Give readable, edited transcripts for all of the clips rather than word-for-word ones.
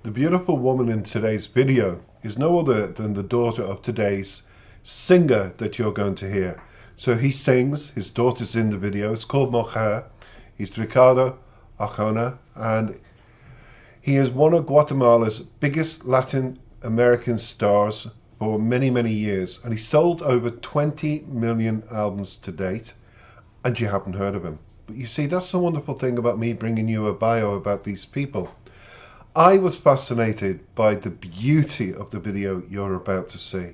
The beautiful woman in today's video is no other than the daughter of today's singer that you're going to hear. So he sings, his daughter's in the video, it's called Mujer. He's Ricardo Arjona, and he is one of Guatemala's biggest Latin American stars for many, many years. And he sold over 20 million albums to date, and you haven't heard of him. But you see, that's the wonderful thing about me bringing you a bio about these people. I was fascinated by the beauty of the video you're about to see.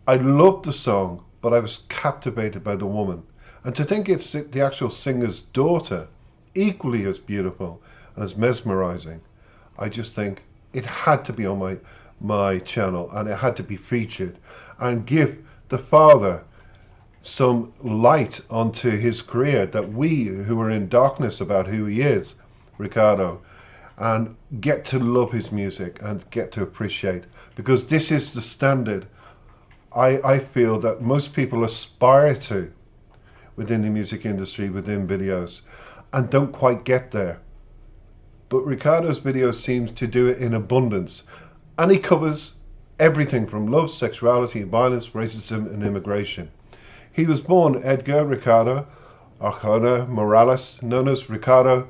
I loved the song, but I was captivated by the woman. And to think it's the actual singer's daughter, equally as beautiful and as mesmerizing, I just think it had to be on my channel, and it had to be featured and give the father some light onto his career, that we who are in darkness about who he is, Ricardo, and get to love his music and get to appreciate, because this is the standard I feel that most people aspire to within the music industry, within videos, and don't quite get there. But Ricardo's video seems to do it in abundance, and he covers everything from love, sexuality, violence, racism and immigration. He was born Edgar Ricardo Arjona Morales, known as Ricardo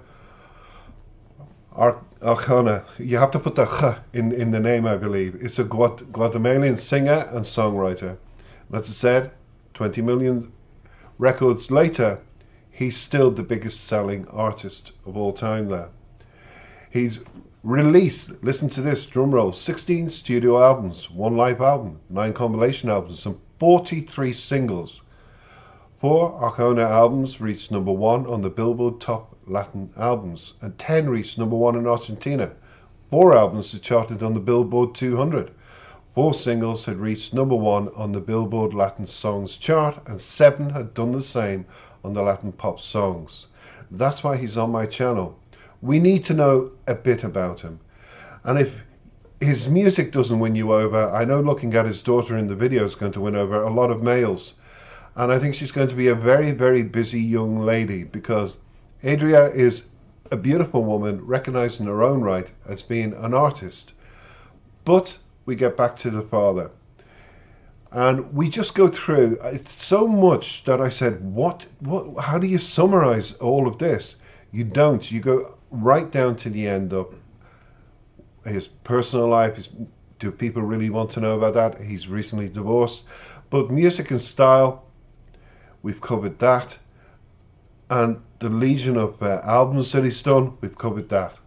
Arjona. You have to put the ch in the name, I believe. It's a Guatemalan singer and songwriter. As I said, 20 million records later, he's still the biggest selling artist of all time there. He's released, listen to this, drum roll, 16 studio albums, 1 live album, 9 compilation albums, and 43 singles. 4 Arjona albums reached #1 on the Billboard Top Latin Albums, and 10 reached #1 in Argentina. 4 albums had charted on the Billboard 200. 4 singles had reached #1 on the Billboard Latin Songs chart, and 7 had done the same on the Latin Pop Songs. That's why he's on my channel. We need to know a bit about him. And if his music doesn't win you over, I know looking at his daughter in the video is going to win over a lot of males. And I think she's going to be a very, very busy young lady, because Adria is a beautiful woman, recognized in her own right as being an artist. But we get back to the father. And we just go through, it's so much that I said, how do you summarize all of this? You don't. You go right down to the end of his personal life. Do people really want to know about that? He's recently divorced. But music and style, we've covered that. And the legion of albums that he's done, we've covered that.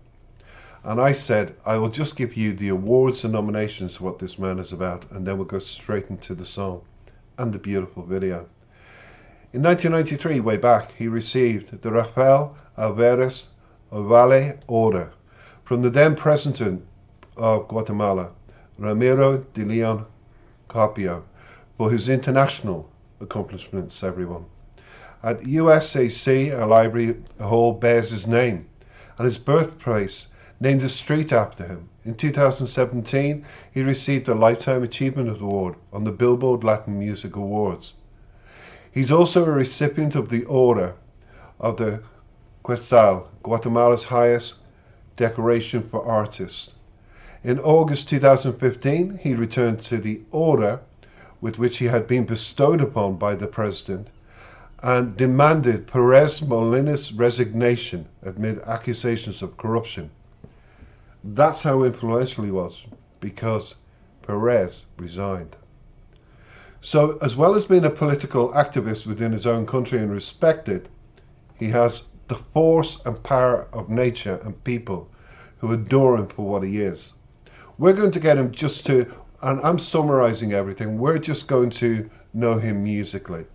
And I said, I will just give you the awards and nominations for what this man is about, and then we'll go straight into the song and the beautiful video. In 1993, way back, he received the Rafael Alvarez Ovalle Order from the then President of Guatemala, Ramiro de Leon Carpio, for his international accomplishments, everyone. At USAC, a library hall bears his name, and his birthplace named a street after him. In 2017, he received a Lifetime Achievement Award on the Billboard Latin Music Awards. He's also a recipient of the Order of the Quetzal, Guatemala's highest decoration for artists. In August 2015, he returned to the order with which he had been bestowed upon by the president, and demanded Perez Molina's resignation amid accusations of corruption. That's how influential he was, because Perez resigned. So, as well as being a political activist within his own country and respected, he has the force and power of nature and people who adore him for what he is. We're going to get him just to, and I'm summarizing everything, we're just going to know him musically.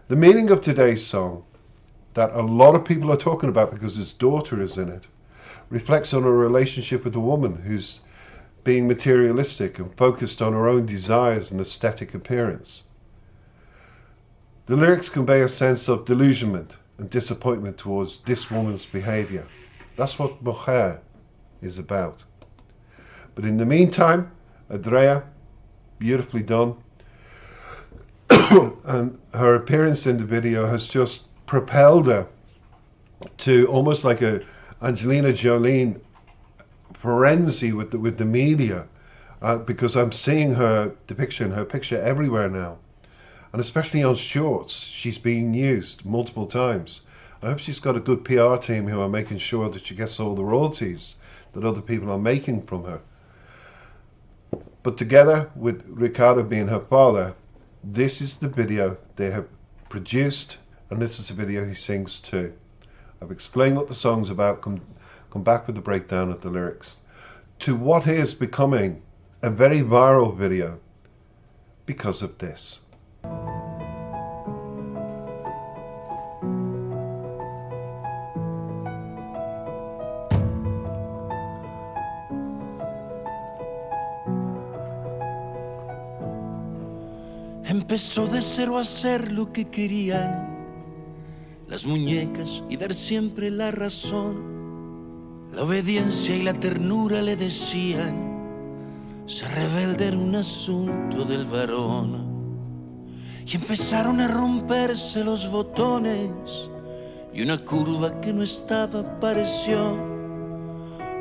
The meaning of today's song, that a lot of people are talking about because his daughter is in it, reflects on a relationship with a woman who's being materialistic and focused on her own desires and aesthetic appearance. The lyrics convey a sense of delusionment and disappointment towards this woman's behavior. That's what Mujer is about. But in the meantime, Adria, beautifully done, and her appearance in the video has just propelled her to almost like a Angelina Jolie frenzy with the media, because I'm seeing her depiction, her picture everywhere now, and especially on shorts, she's being used multiple times. I hope she's got a good PR team who are making sure that she gets all the royalties that other people are making from her. But together with Ricardo being her father, this is the video they have produced, and this is the video he sings too. I've explained what the song's about, come back with the breakdown of the lyrics, to what is becoming a very viral video because of this. Empezó de cero a hacer lo que querían las muñecas y dar siempre la razón. La obediencia y la ternura le decían, ser rebelde era un asunto del varón. Y empezaron a romperse los botones y una curva que no estaba apareció.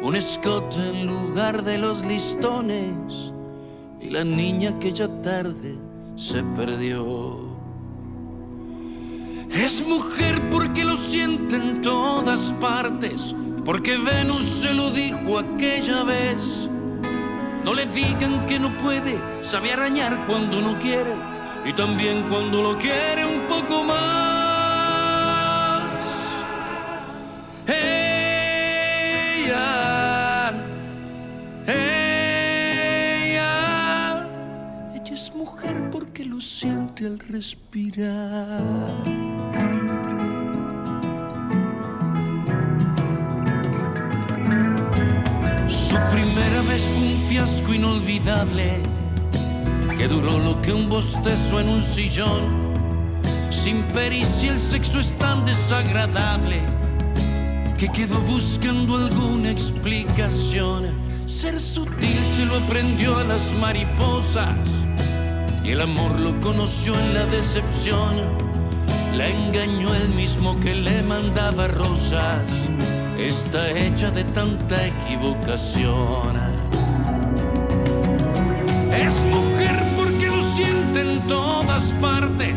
Un escote en lugar de los listones y la niña aquella tarde se perdió. Es mujer porque lo siente en todas partes, porque Venus se lo dijo aquella vez. No le digan que no puede, sabe arañar cuando no quiere y también cuando lo quiere un poco más. Ella es mujer porque lo siente al respirar. Su primera vez fue un fiasco inolvidable que duró lo que un bostezo en un sillón. Sin pericia el sexo es tan desagradable que quedó buscando alguna explicación. Ser sutil se lo aprendió a las mariposas y el amor lo conoció en la decepción. La engañó el mismo que le mandaba rosas. Está hecha de tanta equivocación. Es mujer porque lo siente en todas partes,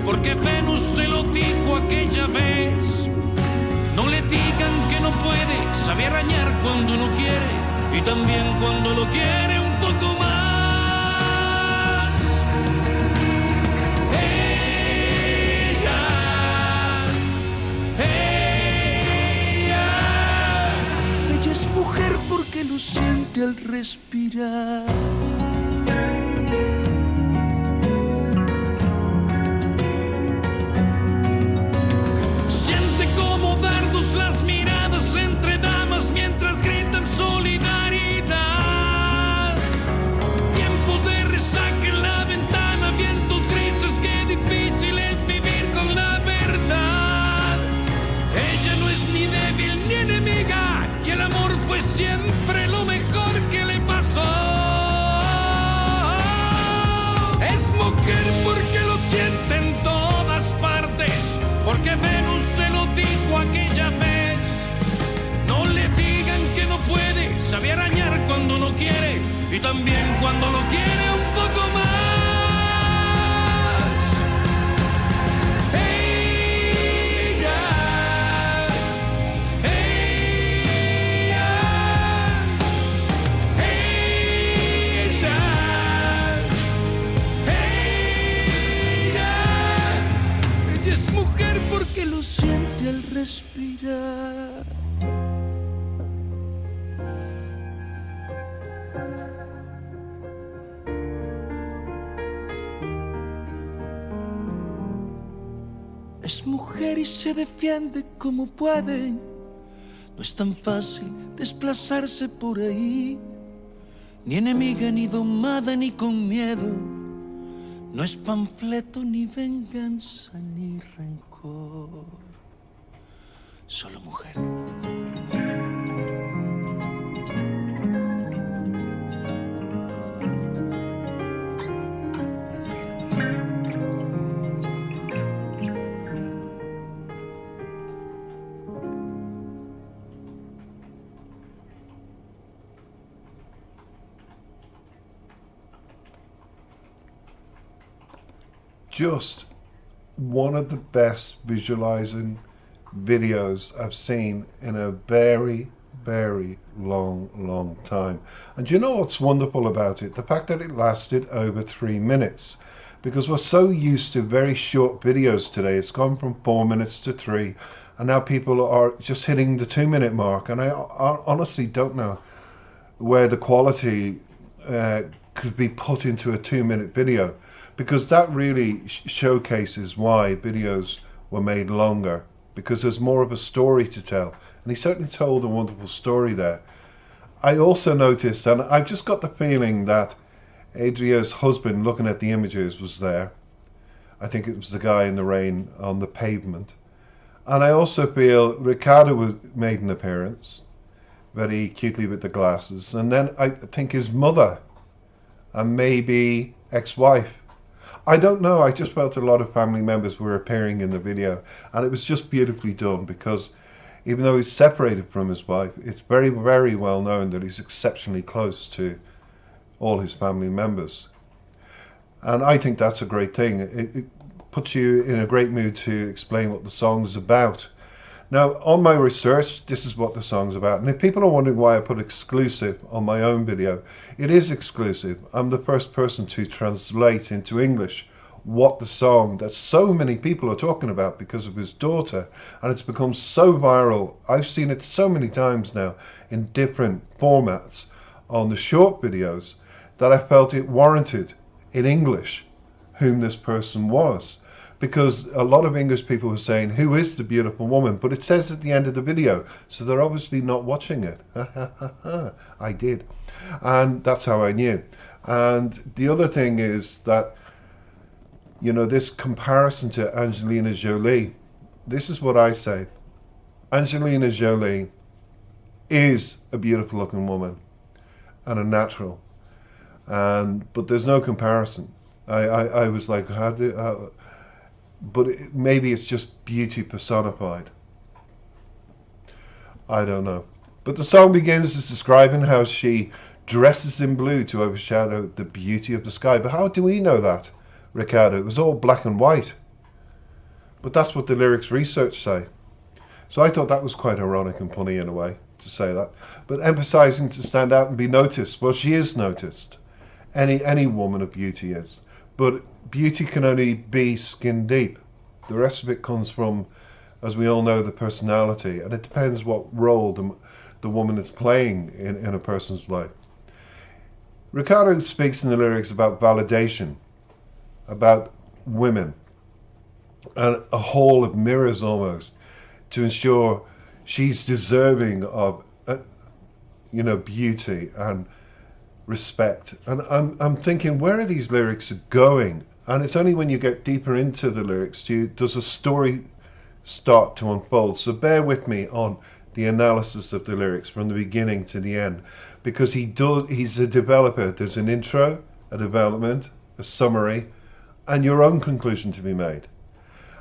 porque Venus se lo dijo aquella vez. No le digan que no puede, sabe arañar cuando no quiere y también cuando lo quiere un poco más. Ella es mujer porque lo siente al respirar. Siempre lo mejor que le pasó. Es mujer porque lo siente en todas partes, porque Venus se lo dijo aquella vez. No le digan que no puede, sabe arañar cuando no quiere y también cuando lo quiere un poco más. Que lo siente al respirar. Es mujer y se defiende como puede. No es tan fácil desplazarse por ahí, ni enemiga, ni domada, ni con miedo. No es panfleto, ni venganza, ni rencor. Solo mujer. just one of the best visualizing videos I've seen in a very, very long time. And do you know what's wonderful about it? The fact that it lasted over 3 minutes. Because we're so used to very short videos today. It's gone from 4 minutes to 3, and now people are just hitting the 2-minute mark. And I honestly don't know where the quality could be put into a 2-minute video, because that really showcases why videos were made longer, because there's more of a story to tell. And he certainly told a wonderful story there. I also noticed, and I've just got the feeling that Adria's husband, looking at the images, was there. I think it was the guy in the rain on the pavement. And I also feel Ricardo made an appearance, very cutely with the glasses. And then I think his mother, and maybe ex-wife. I don't know, I just felt a lot of family members were appearing in the video. And it was just beautifully done, because even though he's separated from his wife, it's very, very well known that he's exceptionally close to all his family members. And I think that's a great thing. It puts you in a great mood to explain what the song's about. Now, on my research, this is what the song's about. And if people are wondering why I put exclusive on my own video, it is exclusive. I'm the first person to translate into English what the song that so many people are talking about because of his daughter, and it's become so viral. I've seen it so many times now in different formats on the short videos, that I felt it warranted in English whom this person was, because a lot of English people were saying, who is the beautiful woman? But it says at the end of the video, so they're obviously not watching it. I did, and that's how I knew. And the other thing is that, you know, this comparison to Angelina Jolie, this is what I say. Angelina Jolie is a beautiful looking woman and a natural, but there's no comparison. I was like, but maybe it's just beauty personified. I don't know. But the song begins as describing how she dresses in blue to overshadow the beauty of the sky. But how do we know that, Ricardo? It was all black and white. But that's what the lyrics research say. So I thought that was quite ironic and funny in a way to say that. But emphasizing to stand out and be noticed. Well, she is noticed. Any woman of beauty is. But beauty can only be skin deep. The rest of it comes from, as we all know, the personality. And it depends what role the woman is playing in a person's life. Ricardo speaks in the lyrics about validation, about women, and a hall of mirrors almost, to ensure she's deserving of, beauty and respect. And I'm thinking, where are these lyrics going? And it's only when you get deeper into the lyrics does a story start to unfold. So bear with me on the analysis of the lyrics from the beginning to the end, because he's a developer. There's an intro, a development, a summary, and your own conclusion to be made,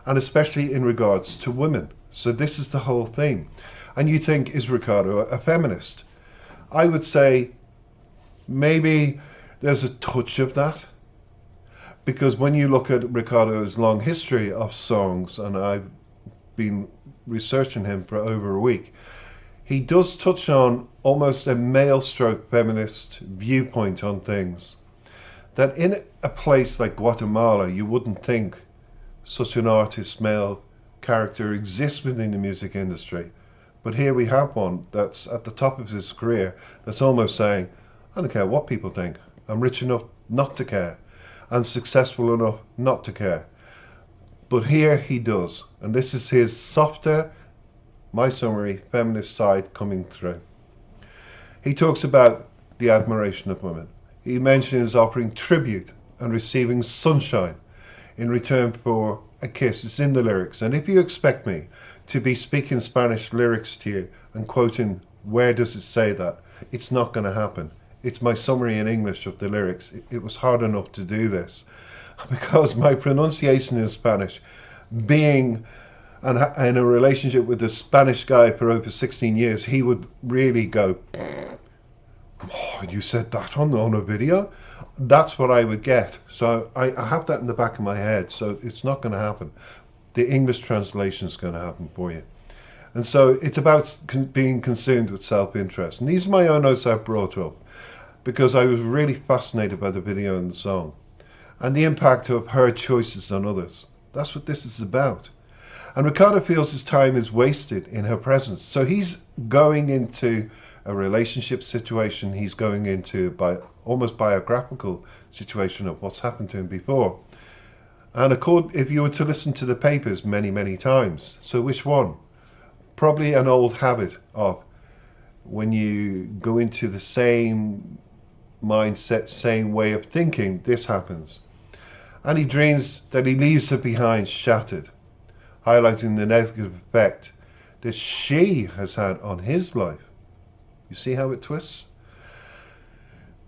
and especially in regards to women. So this is the whole thing. And you think, is Ricardo a feminist? I would say maybe there's a touch of that, because when you look at Ricardo's long history of songs, and I've been researching him for over a week, he does touch on almost a male stroke feminist viewpoint on things, that in a place like Guatemala you wouldn't think such an artist male character exists within the music industry. But here we have one that's at the top of his career, that's almost saying, I don't care what people think, I'm rich enough not to care, and successful enough not to care. But here he does, and this is his softer, my summary, feminist side coming through. He talks about the admiration of women. He mentions offering tribute and receiving sunshine in return for a kiss. It's in the lyrics. And if you expect me to be speaking Spanish lyrics to you and quoting where does it say that, it's not going to happen. It's my summary in English of the lyrics. It was hard enough to do this because my pronunciation in Spanish, being in a relationship with a Spanish guy for over 16 years, he would really go, oh, you said that on a video? That's what I would get. So I have that in the back of my head. So it's not going to happen. The English translation is going to happen for you. And so it's about being consumed with self-interest. And these are my own notes I've brought up because I was really fascinated by the video and the song and the impact of her choices on others. That's what this is about. And Ricardo feels his time is wasted in her presence. So he's going into a relationship situation. He's going into almost biographical situation of what's happened to him before. And if you were to listen to the papers many, many times, so which one? Probably an old habit of when you go into the same mindset, same way of thinking, this happens. And he dreams that he leaves her behind shattered, highlighting the negative effect that she has had on his life. You see how it twists?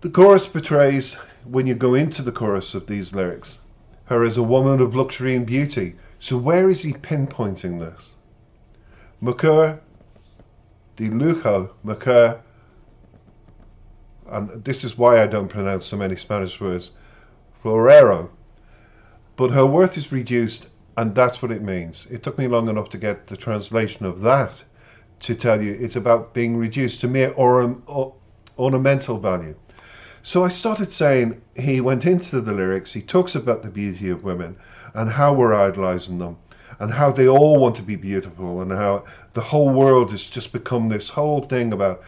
The chorus portrays, when you go into the chorus of these lyrics, her as a woman of luxury and beauty. So where is he pinpointing this? Mujer de lujo, mujer, and this is why I don't pronounce so many Spanish words, florero. But her worth is reduced, and that's what it means. It took me long enough to get the translation of that to tell you it's about being reduced to mere ornamental value. So I started saying he went into the lyrics, he talks about the beauty of women and how we're idolizing them and how they all want to be beautiful and how the whole world has just become this whole thing about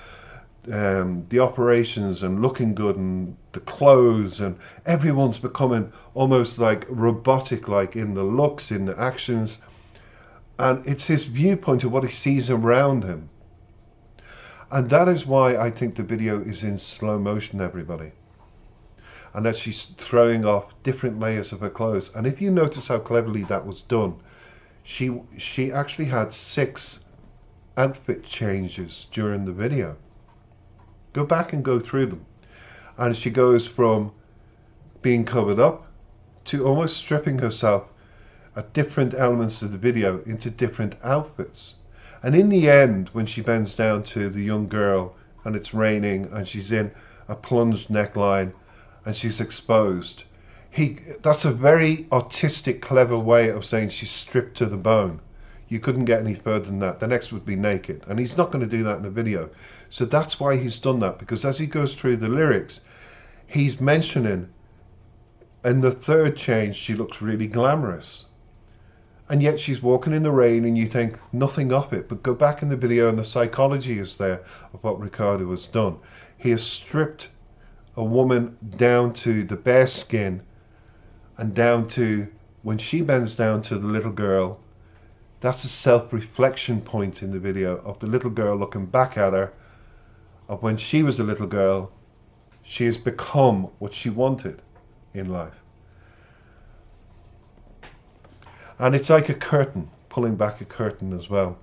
the operations and looking good and the clothes, and everyone's becoming almost like robotic, like in the looks, in the actions. And it's his viewpoint of what he sees around him. And that is why I think the video is in slow motion, everybody. And that she's throwing off different layers of her clothes. And if you notice how cleverly that was done, she actually had 6 outfit changes during the video. Go back and go through them. And she goes from being covered up to almost stripping herself at different elements of the video into different outfits. And in the end, when she bends down to the young girl and it's raining and she's in a plunged neckline and she's exposed, that's a very artistic, clever way of saying she's stripped to the bone. You couldn't get any further than that. The next would be naked. And he's not going to do that in the video. So that's why he's done that, because as he goes through the lyrics, he's mentioning in the third change she looks really glamorous. And yet she's walking in the rain and you think nothing of it. But go back in the video and the psychology is there of what Ricardo has done. He has stripped a woman down to the bare skin and down to when she bends down to the little girl. That's a self-reflection point in the video of the little girl looking back at her of when she was a little girl. She has become what she wanted in life. And it's like a curtain, pulling back a curtain as well.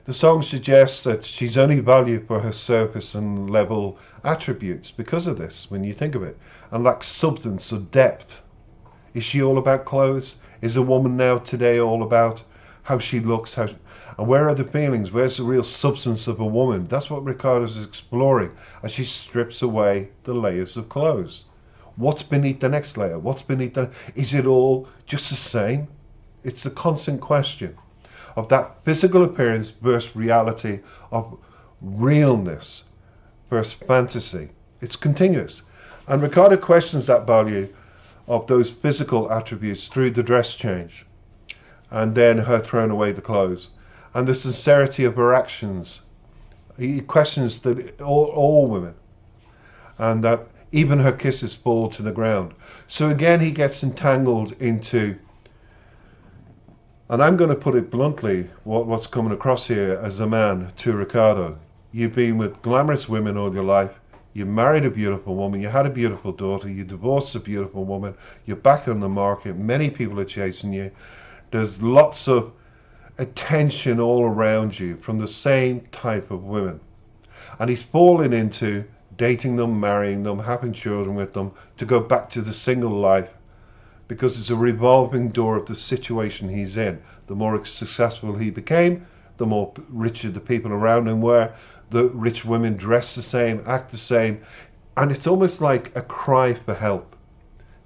The song suggests that she's only valued for her surface and level attributes because of this, when you think of it, and lacks substance or depth. Is she all about clothes? Is a woman now today all about how she looks? And where are the feelings? Where's the real substance of a woman? That's what Ricardo's exploring as she strips away the layers of clothes. What's beneath the next layer? What's beneath is it all just the same? It's the constant question of that physical appearance versus reality, of realness versus fantasy. It's continuous. And Ricardo questions that value of those physical attributes through the dress change and then her throwing away the clothes and the sincerity of her actions. He questions that all women, and that even her kisses fall to the ground. So again, he gets entangled into, and I'm going to put it bluntly, what's coming across here as a man to Ricardo. You've been with glamorous women all your life. You married a beautiful woman. You had a beautiful daughter. You divorced a beautiful woman. You're back on the market. Many people are chasing you. There's lots of attention all around you from the same type of women. And he's fallen into dating them, marrying them, having children with them, to go back to the single life, because it's a revolving door of the situation he's in. The more successful he became, the more richer the people around him were. The rich women dress the same, act the same. And it's almost like a cry for help,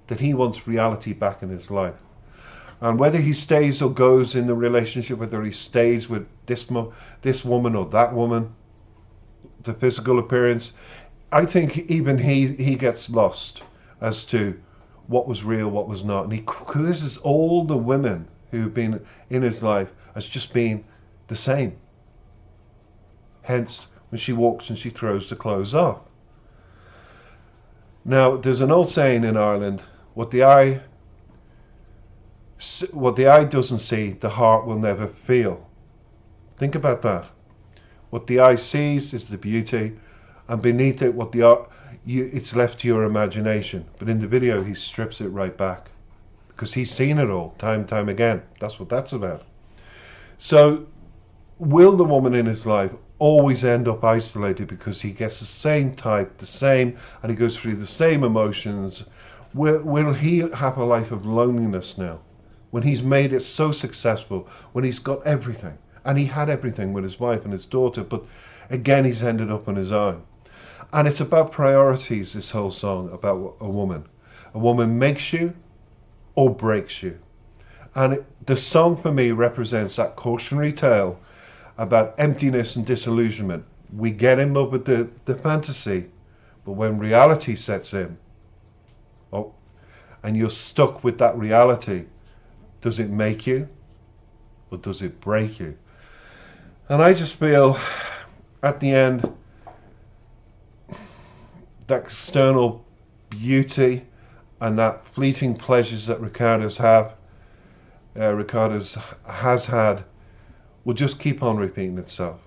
that he wants reality back in his life. And whether he stays or goes in the relationship, whether he stays with this woman or that woman, the physical appearance, I think even he gets lost as to what was real, what was not. And he quizzes all the women who've been in his life as just being the same. Hence, when she walks and she throws the clothes off. Now, there's an old saying in Ireland, what the eye doesn't see, the heart will never feel. Think about that. What the eye sees is the beauty, and beneath it, it's left to your imagination. But in the video, he strips it right back, because he's seen it all, time and time again. That's what that's about. So, will the woman in his life always end up isolated because he gets the same type, and he goes through the same emotions? Will he have a life of loneliness now, when he's made it so successful, when he's got everything? And he had everything with his wife and his daughter, but again, he's ended up on his own. And it's about priorities, this whole song, about a woman. A woman makes you or breaks you. And the song for me represents that cautionary tale about emptiness and disillusionment. We get in love with the fantasy, but when reality sets in, and you're stuck with that reality, does it make you or does it break you? And I just feel at the end, that external beauty and that fleeting pleasures that Ricardo's has had will just keep on repeating itself.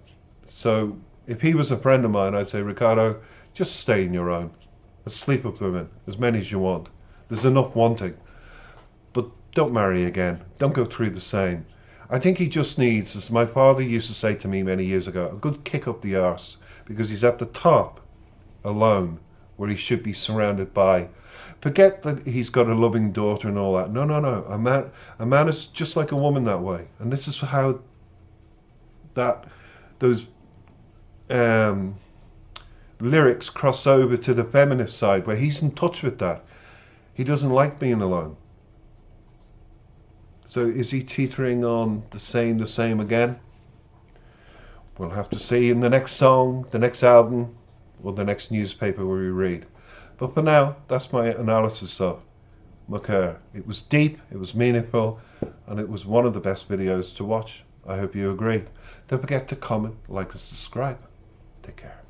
So if he was a friend of mine, I'd say, Ricardo, just stay in your own and sleep with women, as many as you want. There's enough wanting. But don't marry again. Don't go through the same. I think he just needs, as my father used to say to me many years ago, a good kick up the arse, because he's at the top, alone, where he should be surrounded by. Forget that he's got a loving daughter and all that. No. A man is just like a woman that way. And this is how those lyrics cross over to the feminist side, where he's in touch with that. He doesn't like being alone. So is he teetering on the same again? We'll have to see in the next song, the next album, or the next newspaper where we read. But for now, that's my analysis of Makur. It was deep, it was meaningful, and it was one of the best videos to watch. I hope you agree. Don't forget to comment, like, and subscribe. Take care.